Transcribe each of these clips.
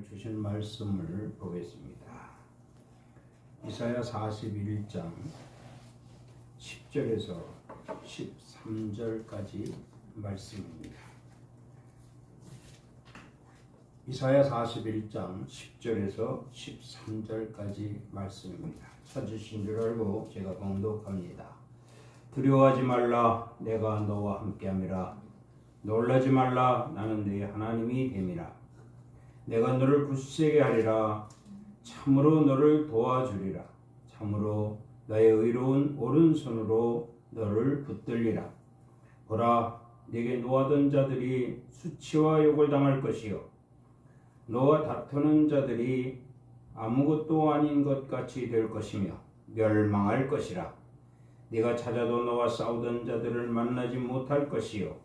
주신 말씀을 보겠습니다. 이사야 41장 10절에서 13절까지 말씀입니다. 이사야 41장 10절에서 13절까지 말씀입니다. 찾으신 줄 알고 제가 봉독합니다. 두려워하지 말라, 내가 너와 함께함이라. 놀라지 말라, 나는 네 하나님이 됨이라. 내가 너를 굳세게 하리라. 참으로 너를 도와주리라. 참으로 나의 의로운 오른손으로 너를 붙들리라. 보라, 네게 노하던 자들이 수치와 욕을 당할 것이요, 너와 다투는 자들이 아무것도 아닌 것 같이 될 것이며 멸망할 것이라. 네가 찾아도 너와 싸우던 자들을 만나지 못할 것이요,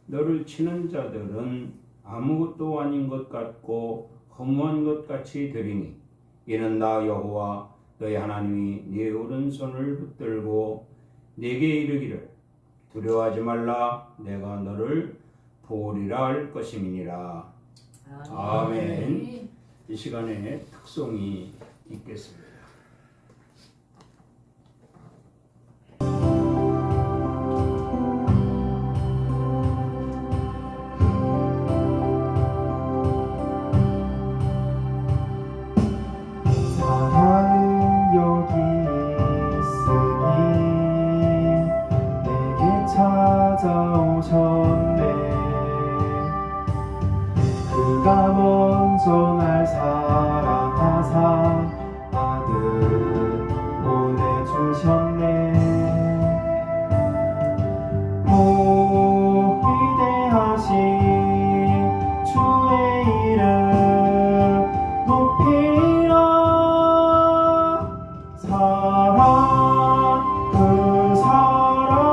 너를 치는 자들은 아무것도 아닌 것 같고 허무한 것 같이 되리니, 이는 나 여호와 너희 하나님이 네 오른손을 붙들고 네게 이르기를 두려워하지 말라, 내가 너를 도우리라 할 것임이니라. 아멘. 이 시간에 특송이 있겠습니다. 찾아오셨네. 그가 먼저 날 사랑하사 아들 보내주셨네. 오 위대하신 주의 이름 높이라. 사랑 그 사랑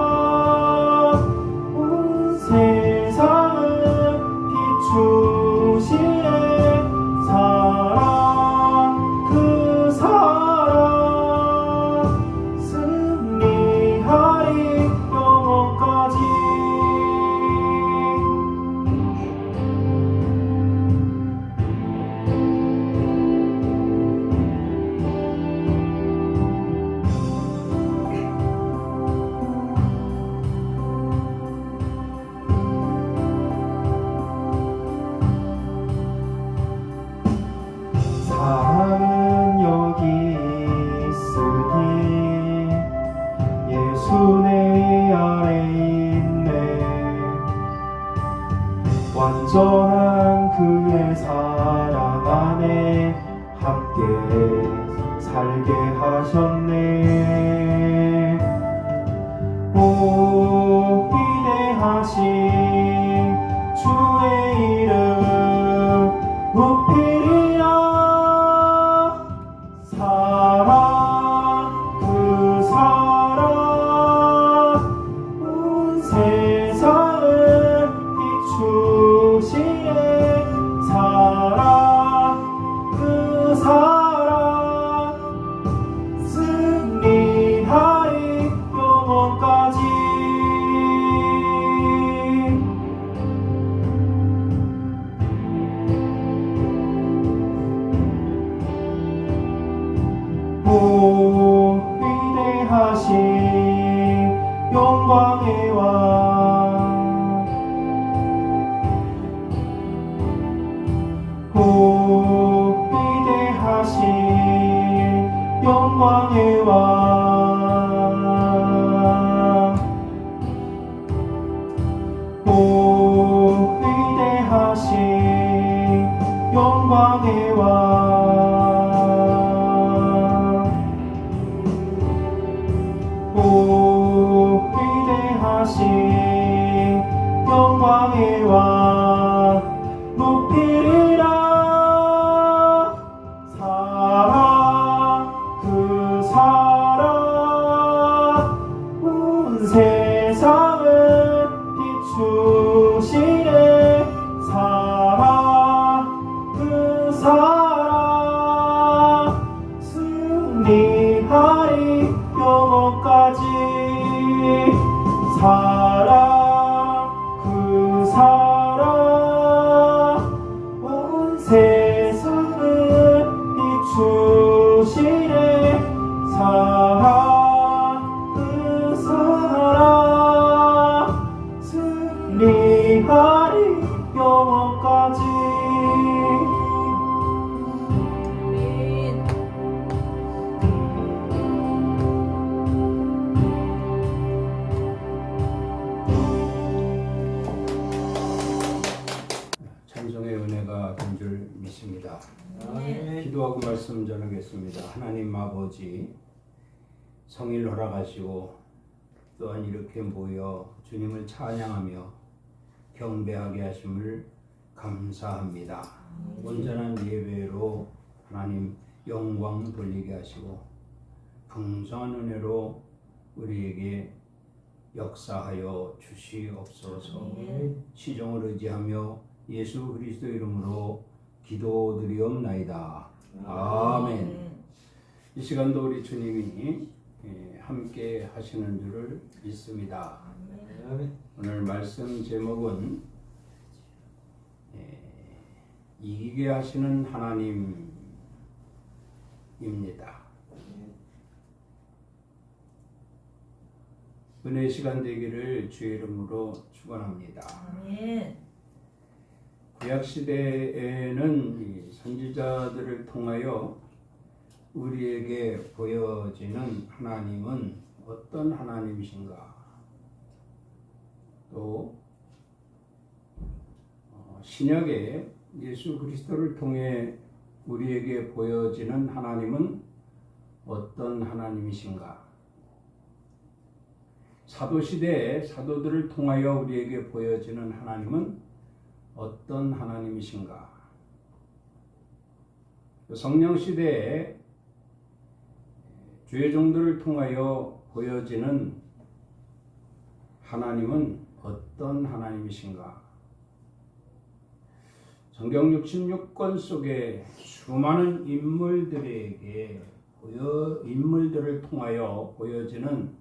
세상을 비추시네. 사랑 그 사랑 승리하리 영원까지. 사랑은 여기 있으니 예수 내 아래 있네. 완전한 그의 사랑 안에 함께 살게 하셨네. 오 위대하신 주의 이름 높이리라. 사랑 그 사랑 온 세상을 비추시네. 사랑 그 사랑 승리하리 영원까지. 오 위대하신 영광의 왕. 오 위대하신 영광의 왕. 오 위대하신 영광의 왕. 오 위대하신 영광의 왕 높이리라. 사랑 그 사랑 온 세상을 비추시네. 사랑 그 사랑 승리하리 영원까지. 사랑 그 사랑 온 세상 승리하리 영원까지. 아멘. 찬송의 은혜가 된 줄 믿습니다. 아멘. 기도하고 말씀 전하겠습니다. 하나님 아버지, 성일 허락하시고 또한 이렇게 모여 주님을 찬양하며 경배하게 하심을 감사합니다. 온전한 예배로 하나님 영광 돌리게 하시고 풍성한 은혜로 우리에게 역사하여 주시옵소서. 아멘. 시종을 의지하며 예수 그리스도 이름으로 기도드리옵나이다. 아멘. 이 시간도 우리 주님이 함께 하시는 줄을 믿습니다. 오늘 말씀 제목은 이기게 하시는 하나님입니다. 은혜 시간 되기를 주의 이름으로 축원합니다. 아멘. 구약 시대에는 이 선지자들을 통하여 우리에게 보여지는 하나님은 어떤 하나님이신가? 또 신약에 예수 그리스도를 통해 우리에게 보여지는 하나님은 어떤 하나님이신가? 사도시대에 사도들을 통하여 우리에게 보여지는 하나님은 어떤 하나님이신가? 성령시대에 주의 종들을 통하여 보여지는 하나님은 어떤 하나님이신가? 성경 66권 속에 수많은 인물들을 통하여 보여지는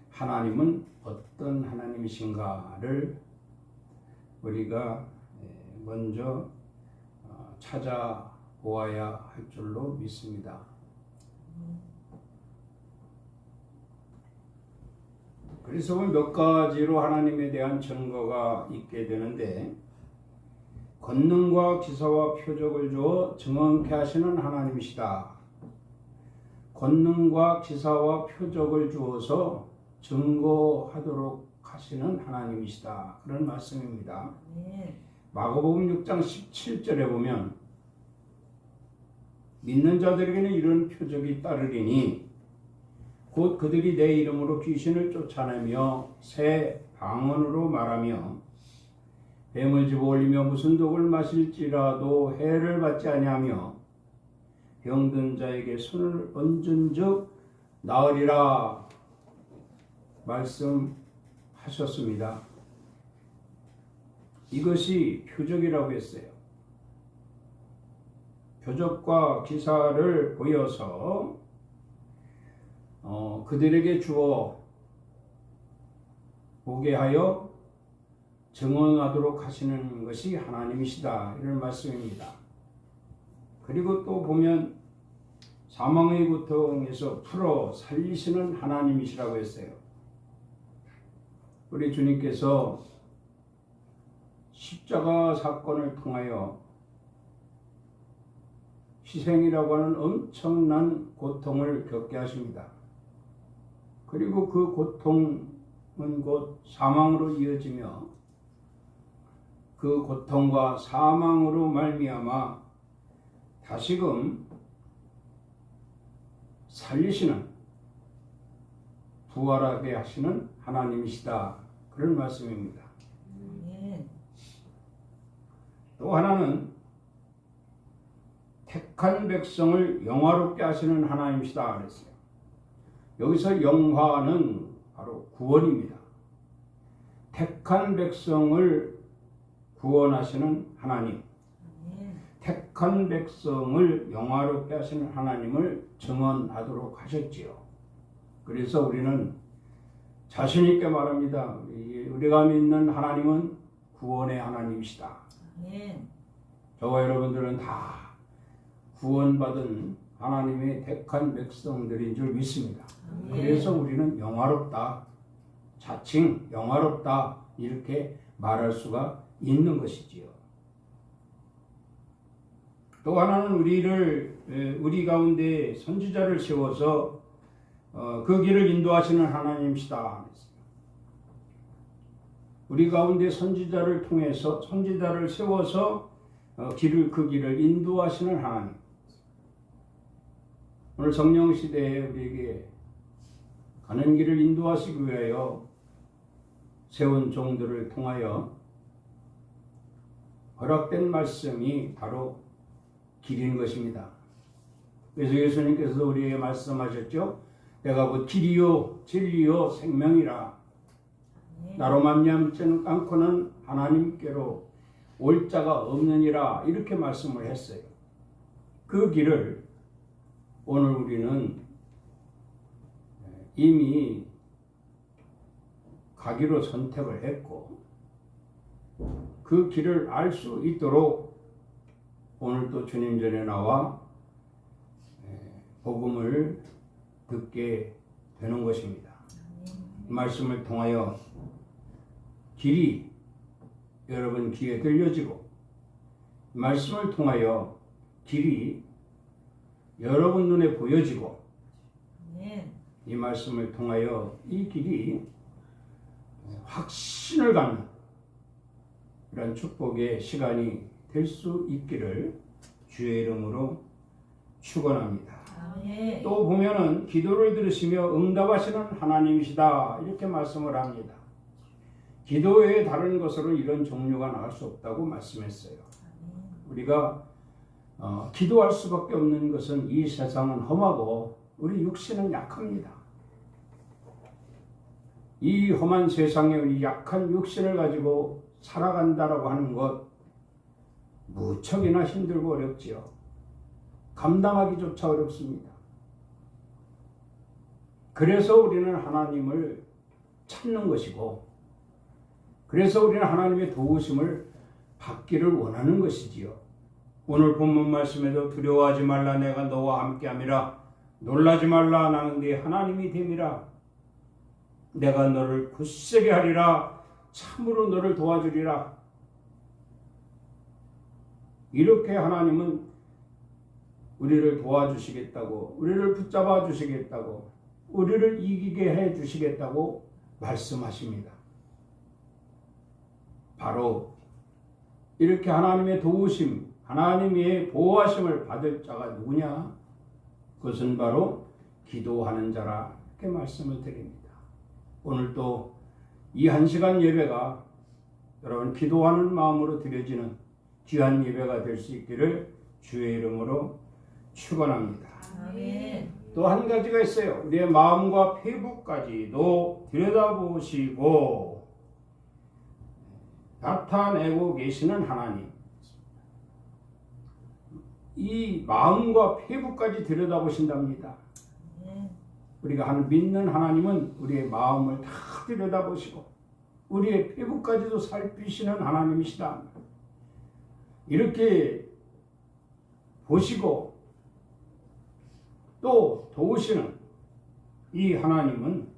하나님은 어떤 하나님이신가를 우리가 먼저 찾아보아야 할 줄로 믿습니다. 그래서 몇 가지로 하나님에 대한 증거가 있게 되는데, 권능과 기사와 표적을 주어 증언케 하시는 하나님이시다. 권능과 기사와 표적을 주어서 증거하도록 하시는 하나님이시다. 그런 말씀입니다. 마가복음 6장 17절에 보면 믿는 자들에게는 이런 표적이 따르리니 곧 그들이 내 이름으로 귀신을 쫓아내며 새 방언으로 말하며 뱀을 집어 올리며 무슨 독을 마실지라도 해를 받지 아니하며 병든 자에게 손을 얹은 즉 나으리라 말씀하셨습니다. 이것이 표적이라고 했어요. 표적과 기사를 보여서 그들에게 주어 보게 하여 증언하도록 하시는 것이 하나님이시다. 이런 말씀입니다. 그리고 또 보면 사망의 고통에서 풀어 살리시는 하나님이시라고 했어요. 우리 주님께서 십자가 사건을 통하여 희생이라고 하는 엄청난 고통을 겪게 하십니다. 그리고 그 고통은 곧 사망으로 이어지며 그 고통과 사망으로 말미암아 다시금 살리시는 부활하게 하시는 하나님이시다. 그런 말씀입니다. 또 하나는 택한 백성을 영화롭게 하시는 하나님이시다 그랬어요. 여기서 영화는 바로 구원입니다. 택한 백성을 구원하시는 하나님, 택한 백성을 영화롭게 하시는 하나님을 증언하도록 하셨지요. 그래서 우리는 자신 있게 말합니다. 우리가 믿는 하나님은 구원의 하나님이시다. 저와 여러분들은 다 구원받은 하나님의 택한 백성들인 줄 믿습니다. 그래서 우리는 영화롭다, 자칭 영화롭다 이렇게 말할 수가 있는 것이지요. 또 하나는 우리 가운데 선지자를 세워서 그 길을 인도하시는 하나님이시다. 우리 가운데 선지자를 통해서 선지자를 세워서 그 길을 인도하시는 하나님. 오늘 성령 시대에 우리에게 가는 길을 인도하시기 위하여 세운 종들을 통하여 허락된 말씀이 바로 길인 것입니다. 그래서 예수님께서 우리에게 말씀하셨죠. 내가 곧 길이요 진리요 생명이라. 나로 말미암지 않고는 하나님께로 올 자가 없느니라. 이렇게 말씀을 했어요. 그 길을 오늘 우리는 이미 가기로 선택을 했고 그 길을 알 수 있도록 오늘 또 주님 전에 나와 복음을 듣게 되는 것입니다. 이 말씀을 통하여 길이 여러분 귀에 들려지고 말씀을 통하여 길이 여러분 눈에 보여지고 이 말씀을 통하여 이 길이 확신을 갖는 이런 축복의 시간이 될 수 있기를 주의 이름으로 축원합니다. 또 보면은 기도를 들으시며 응답하시는 하나님이시다 이렇게 말씀을 합니다. 기도 외에 다른 것으로 이런 종류가 나올 수 없다고 말씀했어요. 우리가 기도할 수밖에 없는 것은 이 세상은 험하고 우리 육신은 약합니다. 이 험한 세상에 우리 약한 육신을 가지고 살아간다라고 하는 것 무척이나 힘들고 어렵지요. 감당하기조차 어렵습니다. 그래서 우리는 하나님을 찾는 것이고 그래서 우리는 하나님의 도우심을 받기를 원하는 것이지요. 오늘 본문 말씀에도 두려워하지 말라 내가 너와 함께함이라 놀라지 말라 나는 네 하나님이 됨이라 내가 너를 굳세게 하리라 참으로 너를 도와주리라. 이렇게 하나님은 우리를 도와주시겠다고 우리를 붙잡아 주시겠다고 우리를 이기게 해 주시겠다고 말씀하십니다. 바로 이렇게 하나님의 도우심 하나님의 보호하심을 받을 자가 누구냐? 그것은 바로 기도하는 자라 이렇게 말씀을 드립니다. 오늘 또 이 한 시간 예배가 여러분 기도하는 마음으로 드려지는 귀한 예배가 될 수 있기를 주의 이름으로 축원합니다. 또 한 가지가 있어요. 우리의 마음과 폐부까지도 들여다보시고 나타내고 계시는 하나님. 이 마음과 폐부까지 들여다보신답니다. 우리가 믿는 하나님은 우리의 마음을 다 들여다보시고 우리의 폐부까지도 살피시는 하나님이시다. 이렇게 보시고 또 도우시는 이 하나님은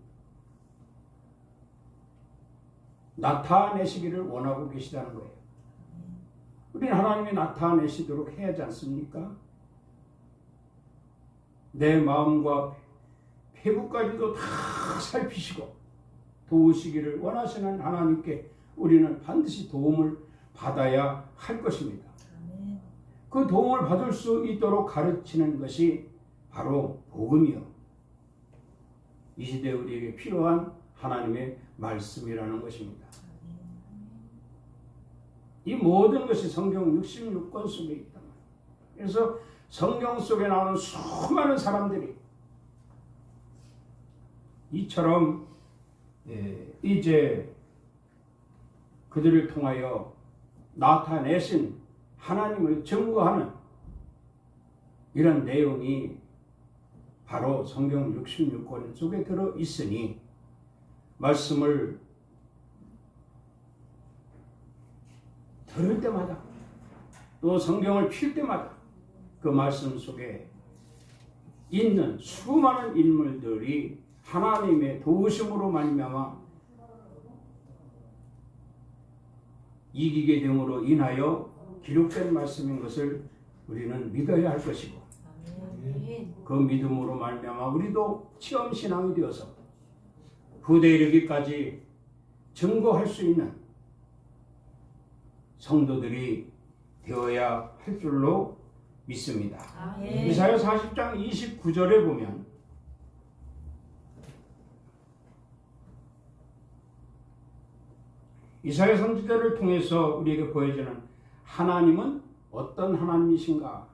나타내시기를 원하고 계시다는 거예요. 우리는 하나님이 나타내시도록 해야 하지 않습니까? 내 마음과 폐부까지도 다 살피시고 도우시기를 원하시는 하나님께 우리는 반드시 도움을 받아야 할 것입니다. 그 도움을 받을 수 있도록 가르치는 것이 바로 복음이요. 이 시대에 우리에게 필요한 하나님의 말씀이라는 것입니다. 이 모든 것이 성경 66권 속에 있다. 그래서 성경 속에 나오는 수많은 사람들이 이처럼 이제 그들을 통하여 나타내신 하나님을 증거하는 이런 내용이 바로 성경 66권 속에 들어 있으니 말씀을 들을 때마다 또 성경을 필 때마다 그 말씀 속에 있는 수많은 인물들이 하나님의 도우심으로 말미암아 이기게 됨으로 인하여 기록된 말씀인 것을 우리는 믿어야 할 것이고 그 믿음으로 말미암아 우리도 체험신앙이 되어서 후대에 이르기까지 증거할 수 있는 성도들이 되어야 할 줄로 믿습니다. 이사야 40장 29절에 보면 이사야 선지자를 통해서 우리에게 보여주는 하나님은 어떤 하나님이신가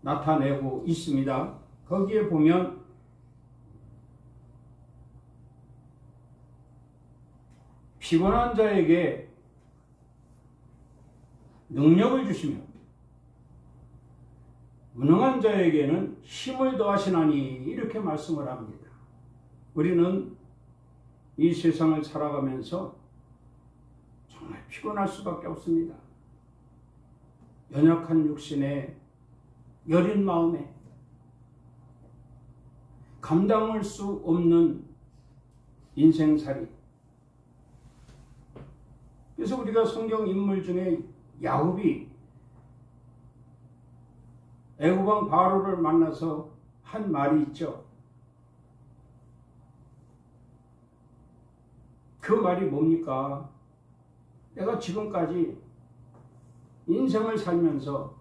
나타내고 있습니다. 거기에 보면 피곤한 자에게 능력을 주시며 무능한 자에게는 힘을 더하시나니 이렇게 말씀을 합니다. 우리는 이 세상을 살아가면서 정말 피곤할 수밖에 없습니다. 연약한 육신에 여린 마음에 감당할 수 없는 인생살이. 그래서 우리가 성경 인물 중에 야곱이 애굽왕 바로를 만나서 한 말이 있죠. 그 말이 뭡니까? 내가 지금까지 인생을 살면서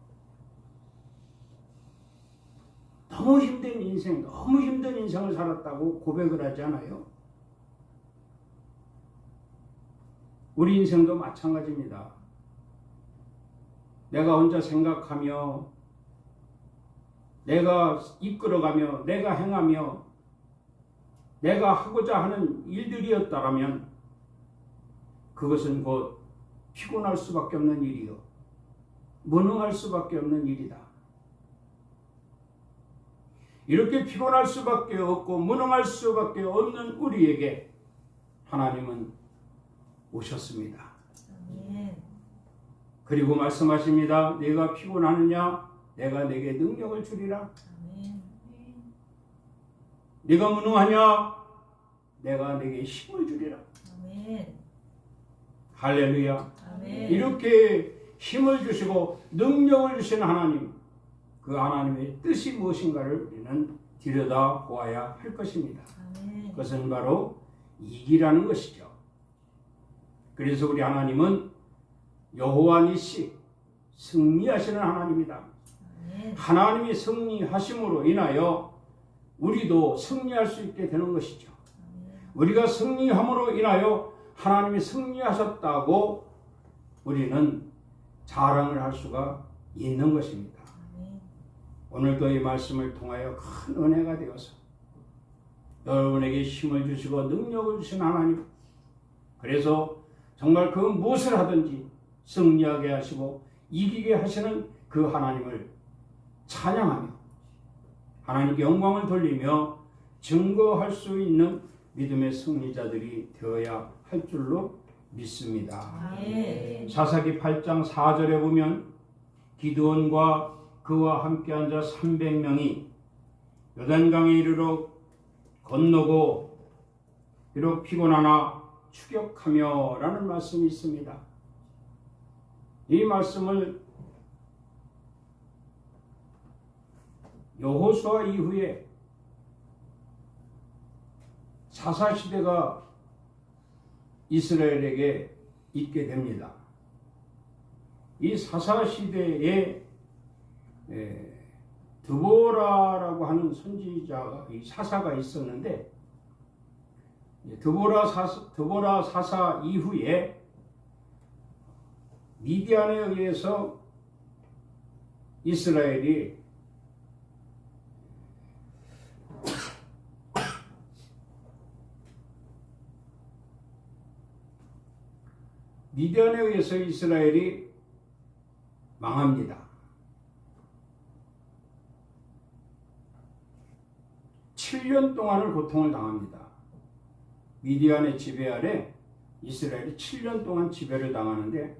너무 힘든 인생을 살았다고 고백을 하지 않아요? 우리 인생도 마찬가지입니다. 내가 혼자 생각하며 내가 이끌어가며 내가 행하며 내가 하고자 하는 일들이었다라면 그것은 곧 피곤할 수밖에 없는 일이요 무능할 수밖에 없는 일이다. 이렇게 피곤할 수밖에 없고 무능할 수밖에 없는 우리에게 하나님은 오셨습니다. 그리고 말씀하십니다. 내가 피곤하느냐? 내가 내게 능력을 주리라. 네가 무능하냐? 내가 내게 힘을 주리라. 할렐루야. 이렇게 힘을 주시고 능력을 주시는 하나님, 그 하나님의 뜻이 무엇인가를 우리는 들여다 보아야 할 것입니다. 그것은 바로 이기라는 것이죠. 그래서 우리 하나님은 여호와 니시, 승리하시는 하나님이다. 하나님이 승리하심으로 인하여 우리도 승리할 수 있게 되는 것이죠. 우리가 승리함으로 인하여 하나님이 승리하셨다고 우리는 자랑을 할 수가 있는 것입니다. 오늘도 이 말씀을 통하여 큰 은혜가 되어서 여러분에게 힘을 주시고 능력을 주신 하나님, 그래서 정말 그 무엇을 하든지 승리하게 하시고 이기게 하시는 그 하나님을 찬양하며 하나님께 영광을 돌리며 증거할 수 있는 믿음의 승리자들이 되어야 할 줄로 믿습니다. 사사기 8장 4절에 보면 기드온과 그와 함께한 자 300명이 요단강에 이르러 건너고 비록 피곤하나 추격하며 라는 말씀이 있습니다. 이 말씀을 여호수아 이후에 사사시대가 이스라엘에게 있게 됩니다. 이 사사시대에 드보라라고 하는 선지자가, 이 사사가 있었는데 드보라 사사 이후에 미디안에 의해서 이스라엘이 망합니다. 7년 동안을 고통을 당합니다. 미디안의 지배 아래 이스라엘이 7년 동안 지배를 당하는데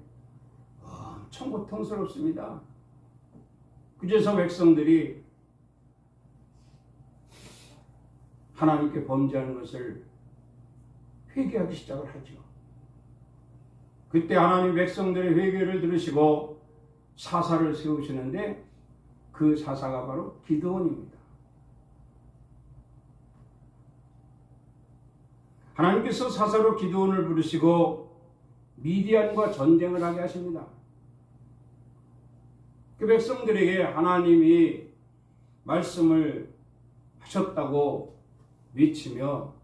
엄청 고통스럽습니다. 그래서 백성들이 하나님께 범죄하는 것을 회개하기 시작을 하죠. 그때 하나님 백성들의 회개를 들으시고 사사를 세우시는데 그 사사가 바로 기드온입니다. 하나님께서 사사로 기드온을 부르시고 미디안과 전쟁을 하게 하십니다. 그 백성들에게 하나님이 말씀을 하셨다고 외치며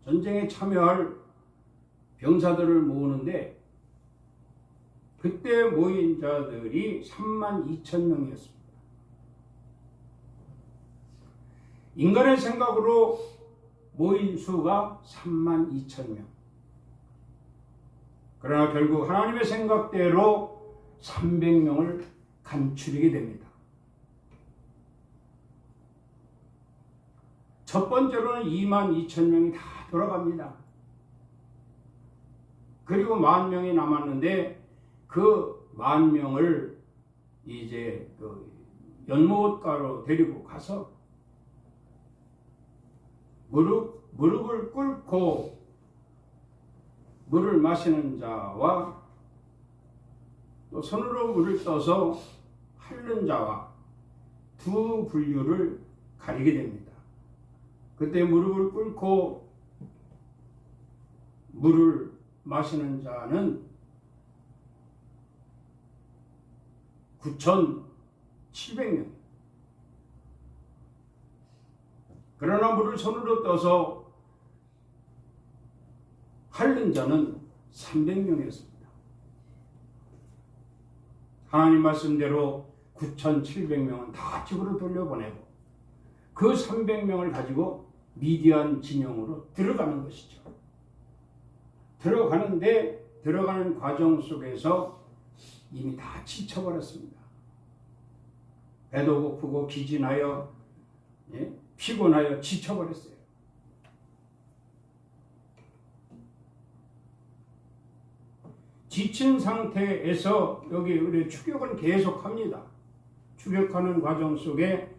전쟁에 참여할 병사들을 모으는데 그때 모인 자들이 32,000명이었습니다. 인간의 생각으로 모인 수가 32,000명. 그러나 결국 하나님의 생각대로 300명을 간추리게 됩니다. 첫 번째로는 22,000명이 다 돌아갑니다. 그리고 10,000명이 남았는데 그 10,000명을 이제 그 연못가로 데리고 가서 무릎을 꿇고 물을 마시는 자와 또 손으로 물을 떠서 핥는 자와 두 분류를 가리게 됩니다. 그때 무릎을 꿇고 물을 마시는 자는 9,700명. 그러나 물을 손으로 떠서 핥는 자는 300명이었습니다. 하나님 말씀대로 9,700명은 다 집으로 돌려보내고 그 300명을 가지고 미디안 진영으로 들어가는 것이죠. 들어가는데 들어가는 과정 속에서 이미 다 지쳐버렸습니다. 배도 고프고 기진하여 피곤하여 지쳐버렸어요. 지친 상태에서 여기 우리 추격은 계속합니다. 추격하는 과정 속에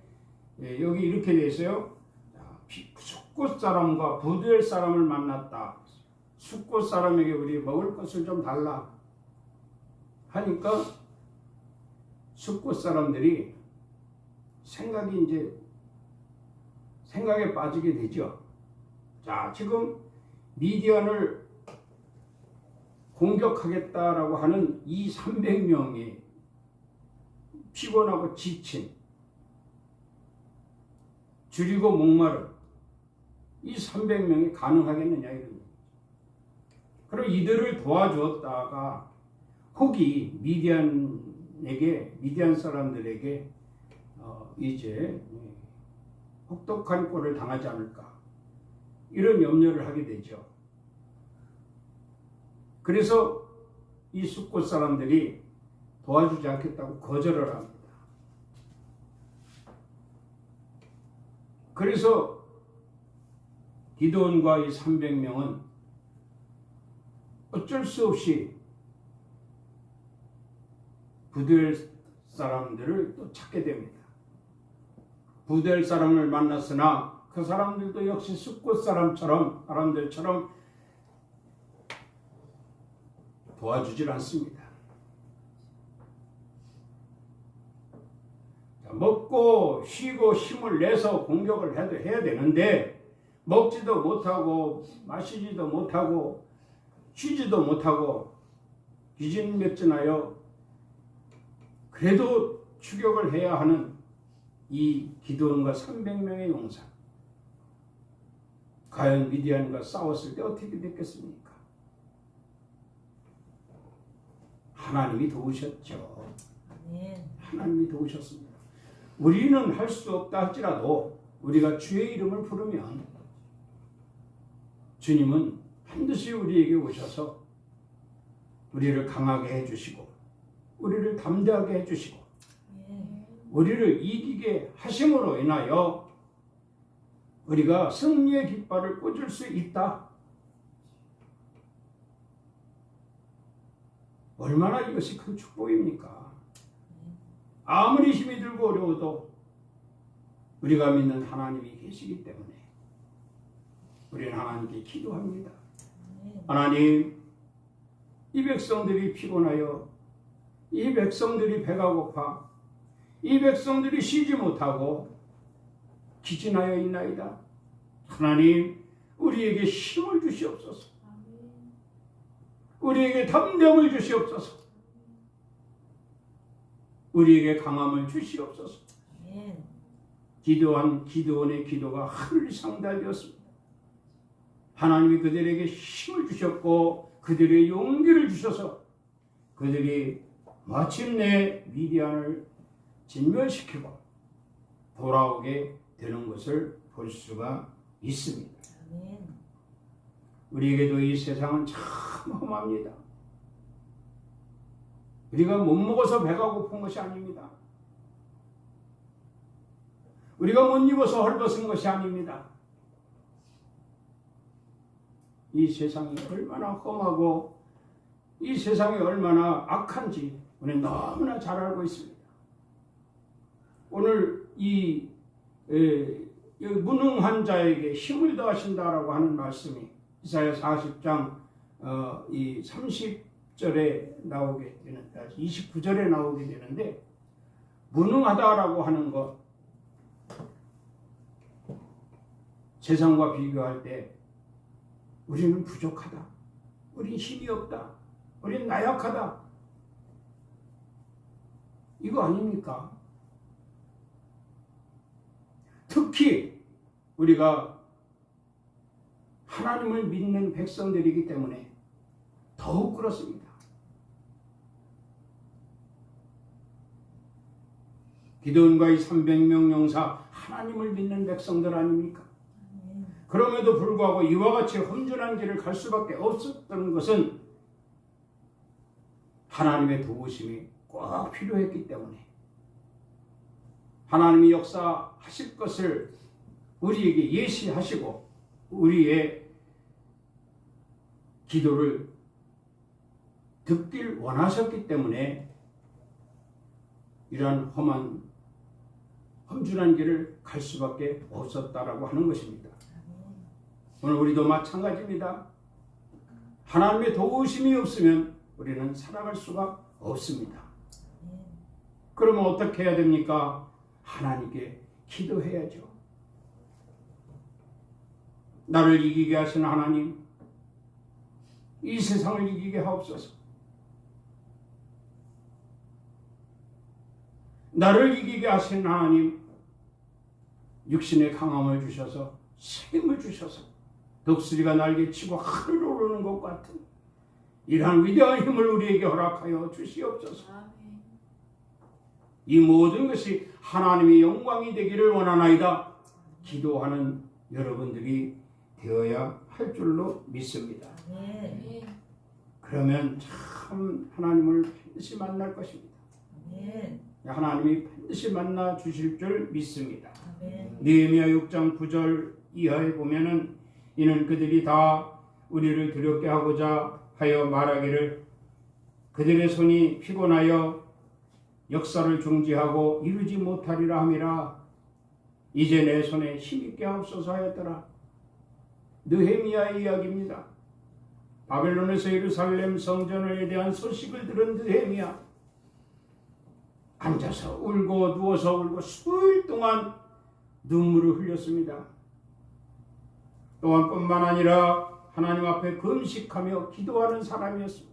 여기 이렇게 되어 있어요. 숫곳 사람과 부두엘 사람을 만났다. 숫곳 사람에게 우리 먹을 것을 좀 달라 하니까 숫곳 사람들이 생각에 빠지게 되죠. 자, 지금 미디안을 공격하겠다라고 하는 이 300명이 피곤하고 지친, 줄이고 목마른 이 300명이 가능하겠느냐 이런 거죠. 그럼 이들을 도와주었다가 혹이 미디안 사람들에게 이제 혹독한 꼴을 당하지 않을까 이런 염려를 하게 되죠. 그래서 이 숫곳 사람들이 도와주지 않겠다고 거절을 합니다. 그래서 기드온과 이 300명은 어쩔 수 없이 부두엘 사람들을 또 찾게 됩니다. 부두엘 사람을 만났으나 그 사람들도 역시 숫곳 사람들처럼 도와주질 않습니다. 먹고 쉬고 힘을 내서 공격을 해야 되는데 먹지도 못하고 마시지도 못하고 쉬지도 못하고 기진맥진하여 그래도 추격을 해야 하는 이 기드온과 300명의 용사. 과연 미디안과 싸웠을 때 어떻게 됐겠습니까? 하나님이 도우셨죠. 하나님이 도우셨습니다. 우리는 할 수 없다 할지라도 우리가 주의 이름을 부르면 주님은 반드시 우리에게 오셔서 우리를 강하게 해주시고 우리를 담대하게 해주시고 우리를 이기게 하심으로 인하여 우리가 승리의 깃발을 꽂을 수 있다. 얼마나 이것이 큰 축복입니까? 아무리 힘이 들고 어려워도 우리가 믿는 하나님이 계시기 때문에 우리는 하나님께 기도합니다. 하나님, 이 백성들이 피곤하여, 이 백성들이 배가 고파, 이 백성들이 쉬지 못하고 기진하여 있나이다. 하나님, 우리에게 힘을 주시옵소서. 우리에게 담력을 주시옵소서. 우리에게 강함을 주시옵소서. 기도원의 기도가 하늘 상달되었습니다. 하나님이 그들에게 힘을 주셨고 그들의 용기를 주셔서 그들이 마침내 미디안을 진멸시키고 돌아오게 되는 것을 볼 수가 있습니다. 우리에게도 이 세상은 참 험합니다. 우리가 못 먹어서 배가 고픈 것이 아닙니다. 우리가 못 입어서 헐벗은 것이 아닙니다. 이 세상이 얼마나 험하고 이 세상이 얼마나 악한지 우리는 너무나 잘 알고 있습니다. 오늘 이 무능한 자에게 힘을 더하신다라고 하는 말씀이 이사야 40장 이 30절에 나오게 되는 29절에 나오게 되는데, 무능하다라고 하는 것, 세상과 비교할 때 우리는 부족하다, 우리는 힘이 없다, 우리는 나약하다, 이거 아닙니까? 특히 우리가 하나님을 믿는 백성들이기 때문에 더욱 그렇습니다. 기드온과 이 300명 용사, 하나님을 믿는 백성들 아닙니까? 그럼에도 불구하고 이와 같이 험준한 길을 갈 수밖에 없었던 것은 하나님의 도우심이 꼭 필요했기 때문에, 하나님이 역사하실 것을 우리에게 예시하시고 우리의 기도를 듣길 원하셨기 때문에 이러한 험준한 길을 갈 수밖에 없었다라고 하는 것입니다. 오늘 우리도 마찬가지입니다. 하나님의 도우심이 없으면 우리는 살아갈 수가 없습니다. 그러면 어떻게 해야 됩니까? 하나님께 기도해야죠. 나를 이기게 하시는 하나님, 이 세상을 이기게 하옵소서. 나를 이기게 하시는 하나님, 육신의 강함을 주셔서, 힘을 주셔서 독수리가 날개치고 하늘을 오르는 것 같은 이러한 위대한 힘을 우리에게 허락하여 주시옵소서. 이 모든 것이 하나님의 영광이 되기를 원하나이다. 기도하는 여러분들이 되어야 할 줄로 믿습니다. 그러면 참 하나님을 반드시 만날 것입니다. 하나님이 반드시 만나 주실 줄 믿습니다. 느헤미야 6장 9절 이하에 보면은, 이는 그들이 다 우리를 두렵게 하고자 하여 말하기를 그들의 손이 피곤하여 역사를 중지하고 이루지 못하리라 함이라. 이제 내 손에 힘있게 하옵소서 하였더라. 느헤미야의 이야기입니다. 바벨론에서 예루살렘 성전에 대한 소식을 들은 느헤미야, 앉아서 울고 누워서 울고 수일 동안 눈물을 흘렸습니다. 또한 뿐만 아니라 하나님 앞에 금식하며 기도하는 사람이었습니다.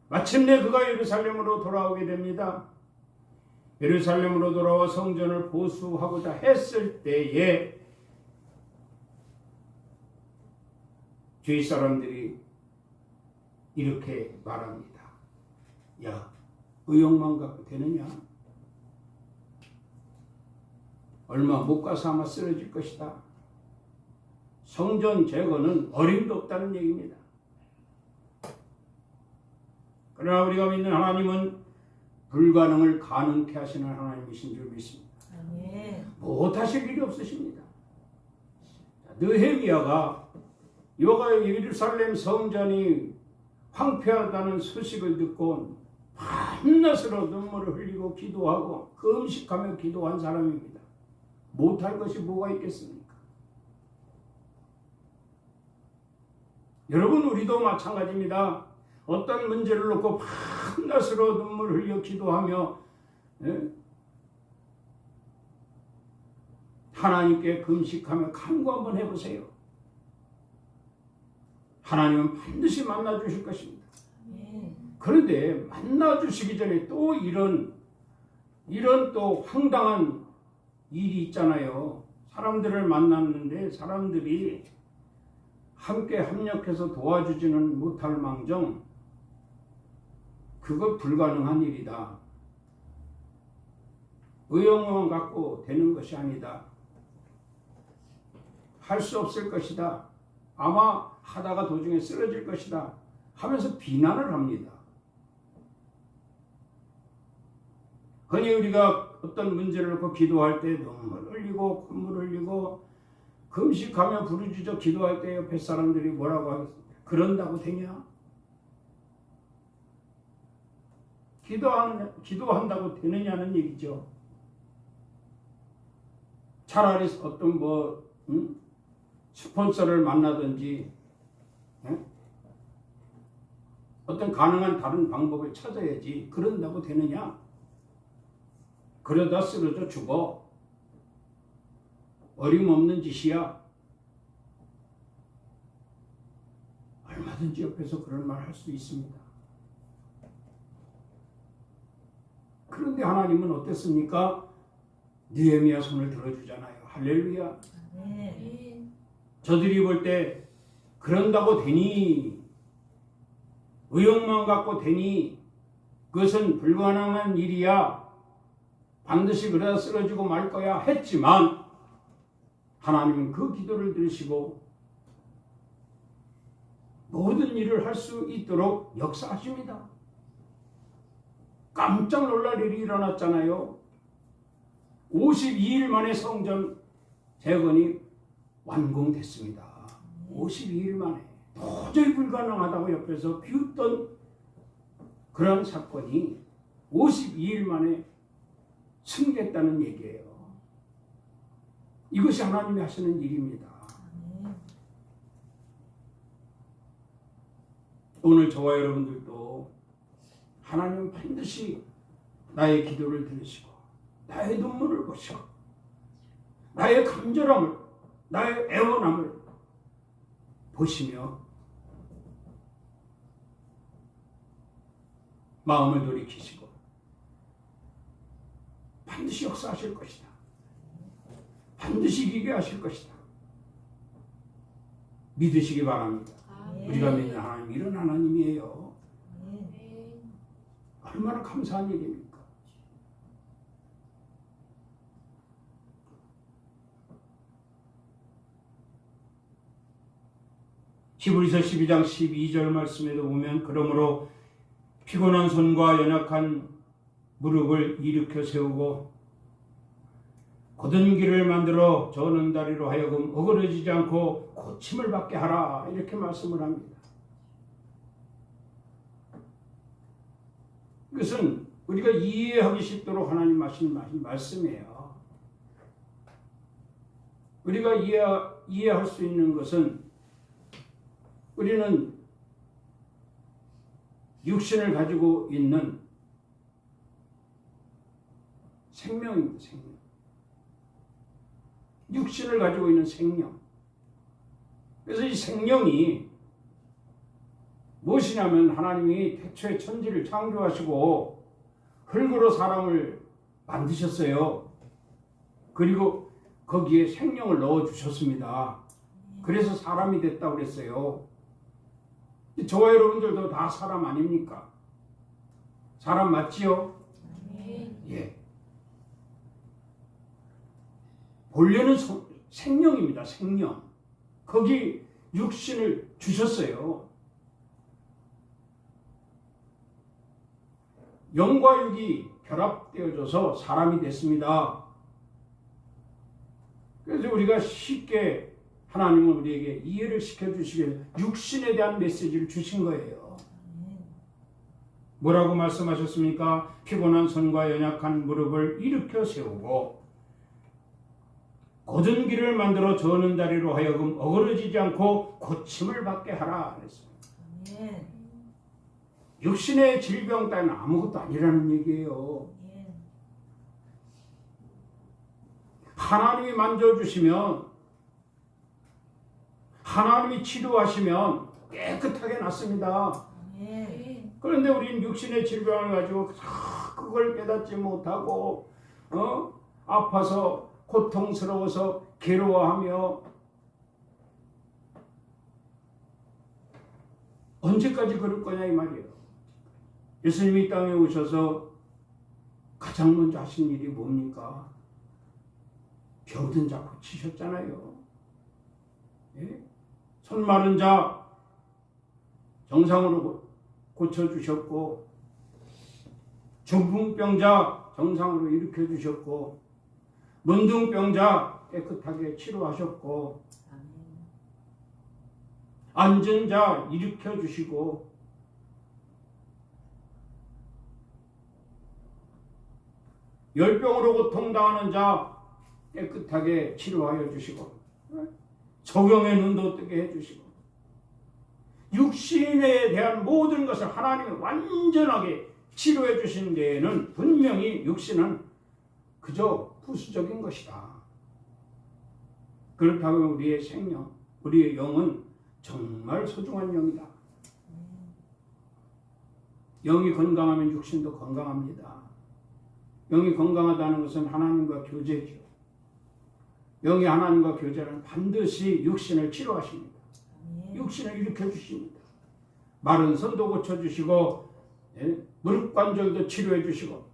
마침내 그가 예루살렘으로 돌아오게 됩니다. 예루살렘으로 돌아와 성전을 보수하고자 했을 때에 주위 사람들이 이렇게 말합니다. 야, 의욕만 갖고 되느냐? 얼마 못 가서 아마 쓰러질 것이다. 성전 재건은 어림도 없다는 얘기입니다. 그러나 우리가 믿는 하나님은 불가능을 가능케 하시는 하나님이신 줄 믿습니다. 못하실 일이 없으십니다. 느헤미야가 여가 예루살렘 성전이 황폐하다는 소식을 듣고 밤낮으로 눈물을 흘리고 기도하고 금식하며 기도한 사람입니다. 못할 것이 뭐가 있겠습니까? 여러분 우리도 마찬가지입니다. 어떤 문제를 놓고 밤낮으로 눈물을 흘려 기도하며 하나님께 금식하며 간구 한번 해보세요. 하나님은 반드시 만나주실 것입니다. 그런데 만나주시기 전에 또 이런 또 황당한 일이 있잖아요. 사람들을 만났는데 사람들이 함께 합력해서 도와주지는 못할 망정 그거 불가능한 일이다. 의욕만 갖고 되는 것이 아니다. 할 수 없을 것이다. 아마 하다가 도중에 쓰러질 것이다. 하면서 비난을 합니다. 흔히 우리가 어떤 문제를 놓고 기도할 때 눈물 흘리고 콧물 흘리고 금식하며 부르짖어 기도할 때 옆에 사람들이 뭐라고 하겠습니까? 그런다고 되냐? 기도한다고 되느냐는 얘기죠. 차라리 어떤 스폰서를 만나든지 어떤 가능한 다른 방법을 찾아야지 그런다고 되느냐? 그러다 쓰러져 죽어. 어림없는 짓이야. 얼마든지 옆에서 그런 말 할 수 있습니다. 그런데 하나님은 어땠습니까? 느헤미야 손을 들어주잖아요. 할렐루야. 저들이 볼 때 그런다고 되니 의욕만 갖고 되니 그것은 불가능한 일이야. 반드시 그러다 쓰러지고 말 거야 했지만 하나님은 그 기도를 들으시고 모든 일을 할 수 있도록 역사하십니다. 깜짝 놀랄 일이 일어났잖아요. 52일 만에 성전 재건이 완공됐습니다. 52일 만에 도저히 불가능하다고 옆에서 비웃던 그런 사건이 52일 만에 승리했다는 얘기예요. 이것이 하나님이 하시는 일입니다. 오늘 저와 여러분들도 하나님은 반드시 나의 기도를 들으시고 나의 눈물을 보시고 나의 간절함을 나의 애원함을 보시며 마음을 돌이키시고 반드시 역사하실 것이다. 반드시 이기게 하실 것이다. 믿으시기 바랍니다. 우리가 믿는 하나님 이런 하나님이에요. 얼마나 감사한 일입니까? 히브리서 12장 12절 말씀에도 보면 그러므로 피곤한 손과 연약한 무릎을 일으켜 세우고 곧은 길을 만들어 저는 다리로 하여금 어그러지지 않고 고침을 받게 하라 이렇게 말씀을 합니다. 이것은 우리가 이해하기 쉽도록 하나님 하시는 말씀이에요. 우리가 이해할 수 있는 것은 우리는 육신을 가지고 있는 생명입니다. 생명. 육신을 가지고 있는 생명. 그래서 이 생명이 무엇이냐면 하나님이 태초에 천지를 창조하시고 흙으로 사람을 만드셨어요. 그리고 거기에 생명을 넣어주셨습니다. 그래서 사람이 됐다고 그랬어요. 저와 여러분들도 다 사람 아닙니까? 사람 맞지요? 예. 본래는 생명입니다. 생명. 거기 육신을 주셨어요. 영과 육이 결합되어져서 사람이 됐습니다. 그래서 우리가 쉽게 하나님은 우리에게 이해를 시켜주시기 위해서 육신에 대한 메시지를 주신 거예요. 뭐라고 말씀하셨습니까? 피곤한 손과 연약한 무릎을 일으켜 세우고 곧은 길을 만들어 저는 다리로 하여금 어그러지지 않고 고침을 받게 하라 그랬어요. 아멘. 육신의 질병 따위는 아무것도 아니라는 얘기예요. 아멘. 하나님이 만져주시면, 하나님이 치료하시면 깨끗하게 낫습니다. 아멘. 그런데 우리는 육신의 질병을 가지고 그걸 깨닫지 못하고 아파서 고통스러워서 괴로워하며 언제까지 그럴 거냐 이 말이에요. 예수님이 이 땅에 오셔서 가장 먼저 하신 일이 뭡니까? 병든 자 고치셨잖아요. 예? 손 마른 자 정상으로 고쳐주셨고, 중풍병자 정상으로 일으켜주셨고, 문둥병자 깨끗하게 치료하셨고, 앉은 자 일으켜주시고, 열병으로 고통당하는 자 깨끗하게 치료하여 주시고, 소경의 눈도 뜨게 해주시고, 육신에 대한 모든 것을 하나님이 완전하게 치료해 주신 데에는 분명히 육신은 그저 부수적인 것이다. 그렇다고 우리의 생명, 우리의 영은 정말 소중한 영이다. 영이 건강하면 육신도 건강합니다. 영이 건강하다는 것은 하나님과 교제죠. 영이 하나님과 교제는 반드시 육신을 치료하십니다. 육신을 일으켜주십니다. 마른 손도 고쳐주시고, 무릎 관절도 치료해주시고,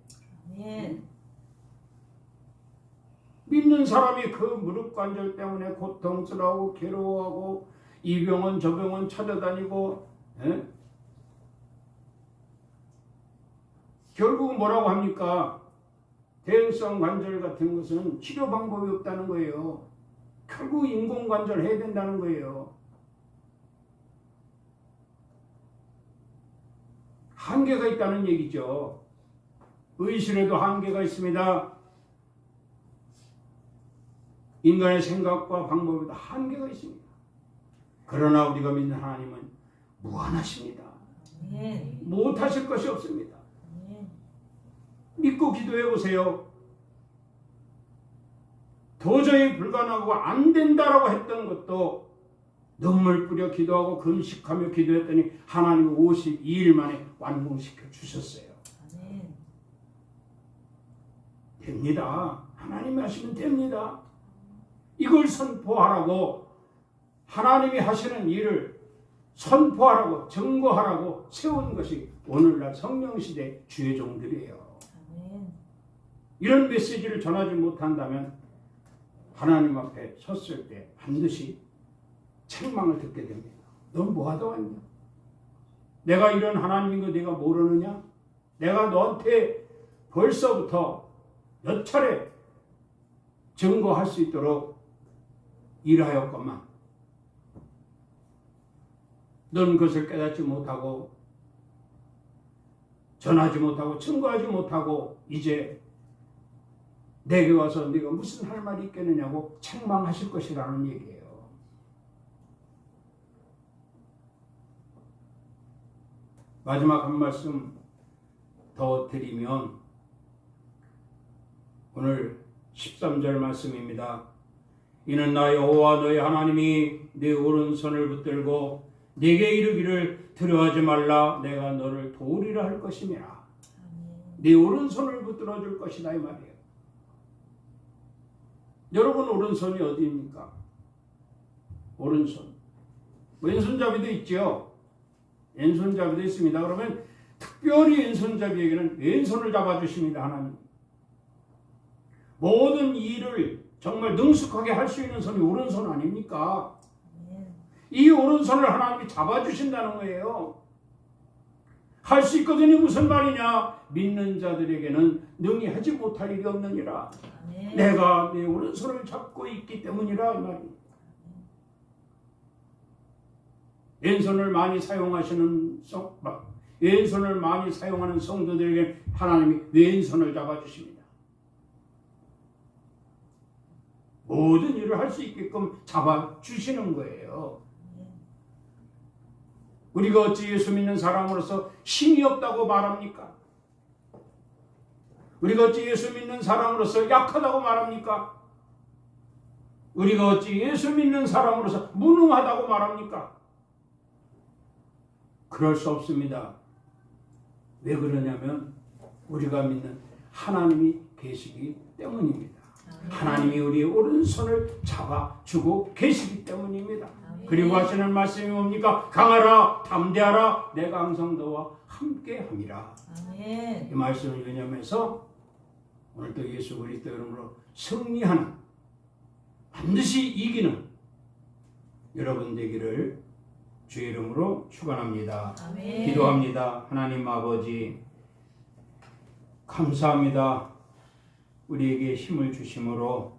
믿는 사람이 그 무릎 관절 때문에 고통스러워하고 괴로워하고 이 병원 저 병원 찾아다니고, 결국은 뭐라고 합니까? 대형성 관절 같은 것은 치료 방법이 없다는 거예요. 결국 인공관절 해야 된다는 거예요. 한계가 있다는 얘기죠. 의술에도 한계가 있습니다. 인간의 생각과 방법에도 한계가 있습니다. 그러나 우리가 믿는 하나님은 무한하십니다. 못하실 것이 없습니다. 믿고 기도해 보세요. 도저히 불가능하고 안 된다라고 했던 것도 눈물 뿌려 기도하고 금식하며 기도했더니 하나님이 52일 만에 완공시켜 주셨어요. 됩니다. 하나님이 하시면 됩니다. 이걸 선포하라고, 하나님이 하시는 일을 선포하라고, 증거하라고 세운 것이 오늘날 성령시대 주의 종들이에요. 이런 메시지를 전하지 못한다면 하나님 앞에 섰을 때 반드시 책망을 듣게 됩니다. 넌 뭐하다 왔냐? 내가 이런 하나님인 거 네가 모르느냐? 내가 너한테 벌써부터 몇 차례 증거할 수 있도록 일하였건만 넌 그것을 깨닫지 못하고 전하지 못하고 증거하지 못하고 이제 내게 와서 네가 무슨 할 말이 있겠느냐고 책망하실 것이라는 얘기예요. 마지막 한 말씀 더 드리면 오늘 13절 말씀입니다. 이는 나 여호와 너희 하나님이 네 오른손을 붙들고 네게 이르기를 두려워하지 말라 내가 너를 도우리라 할 것이니라. 네 오른손을 붙들어 줄 것이다 이 말이에요. 여러분 오른손이 어디입니까? 오른손. 왼손잡이도 있죠. 왼손잡이도 있습니다. 그러면 특별히 왼손잡이에게는 왼손을 잡아주십니다. 하나님. 모든 일을 정말 능숙하게 할 수 있는 손이 오른손 아닙니까? 이 오른손을 하나님이 잡아주신다는 거예요. 할 수 있거든요. 무슨 말이냐? 믿는 자들에게는 능히 하지 못할 일이 없느니라. 내가 내 오른손을 잡고 있기 때문이라 이 말입니다. 왼손을 많이 사용하시는 왼손을 많이 사용하는 성도들에게 하나님이 왼손을 잡아주십니다. 모든 일을 할 수 있게끔 잡아주시는 거예요. 우리가 어찌 예수 믿는 사람으로서 힘이 없다고 말합니까? 우리가 어찌 예수 믿는 사람으로서 약하다고 말합니까? 우리가 어찌 예수 믿는 사람으로서 무능하다고 말합니까? 그럴 수 없습니다. 왜 그러냐면 우리가 믿는 하나님이 계시기 때문입니다. 하나님이 우리의 오른손을 잡아주고 계시기 때문입니다. 그리고 하시는 말씀이 뭡니까? 강하라, 담대하라, 내가 항상 너와 함께함이라. 이 말씀을 유념해서 오늘도 예수 그리스도 이름으로 승리하는, 반드시 이기는 여러분 되기를 주의 이름으로 축원합니다. 기도합니다. 하나님 아버지, 감사합니다. 우리에게 힘을 주심으로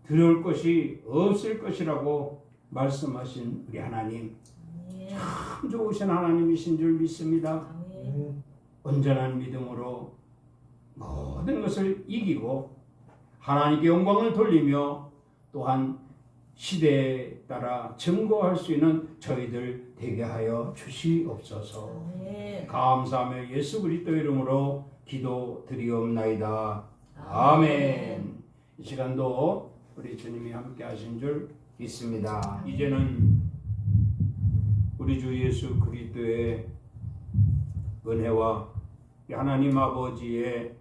두려울 것이 없을 것이라고 말씀하신 우리 하나님, 참 좋으신 하나님이신 줄 믿습니다. 온전한 믿음으로 모든 것을 이기고 하나님께 영광을 돌리며 또한 시대에 따라 증거할 수 있는 저희들 되게 하여 주시옵소서. 감사하며 예수 그리스도 이름으로 기도드리옵나이다. 아멘. 이 시간도 우리 주님이 함께 하신 줄 믿습니다. 이제는 우리 주 예수 그리스도의 은혜와 하나님 아버지의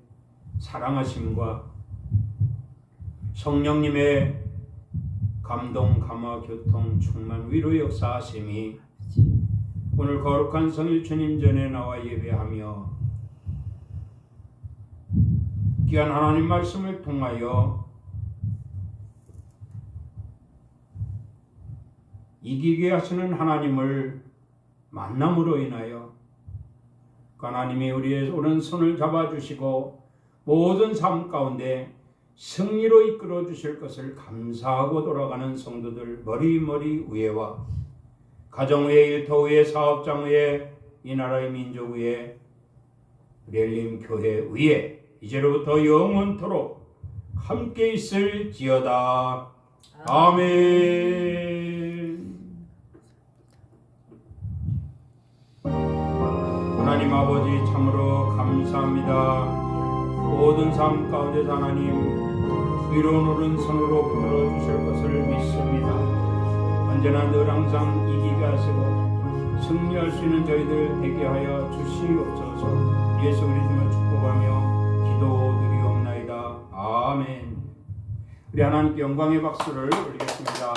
사랑하심과 성령님의 감동, 감화, 교통, 충만, 위로 역사하심이 오늘 거룩한 성일 주님 전에 나와 예배하며 귀한 하나님 말씀을 통하여 이기게 하시는 하나님을 만남으로 인하여 하나님이 우리의 오른손을 잡아주시고 모든 삶 가운데 승리로 이끌어 주실 것을 감사하고 돌아가는 성도들 머리머리 위에와 가정 위에, 일터 위에, 사업장 위에, 이 나라의 민족 위에, 우리 엘림 교회 위에 이제로부터 영원토록 함께 있을지어다. 아멘. 하나님 아버지 참으로 감사합니다. 모든 삶 가운데서 하나님 위로운 오른손으로 붙들어 주실 것을 믿습니다. 언제나 늘 항상 이기게 하시고 승리할 수 있는 저희들 되게 하여 주시옵소서. 예수 그리스도를 축복하며 기도드리옵나이다. 아멘. 우리 하나님께 영광의 박수를 올리겠습니다.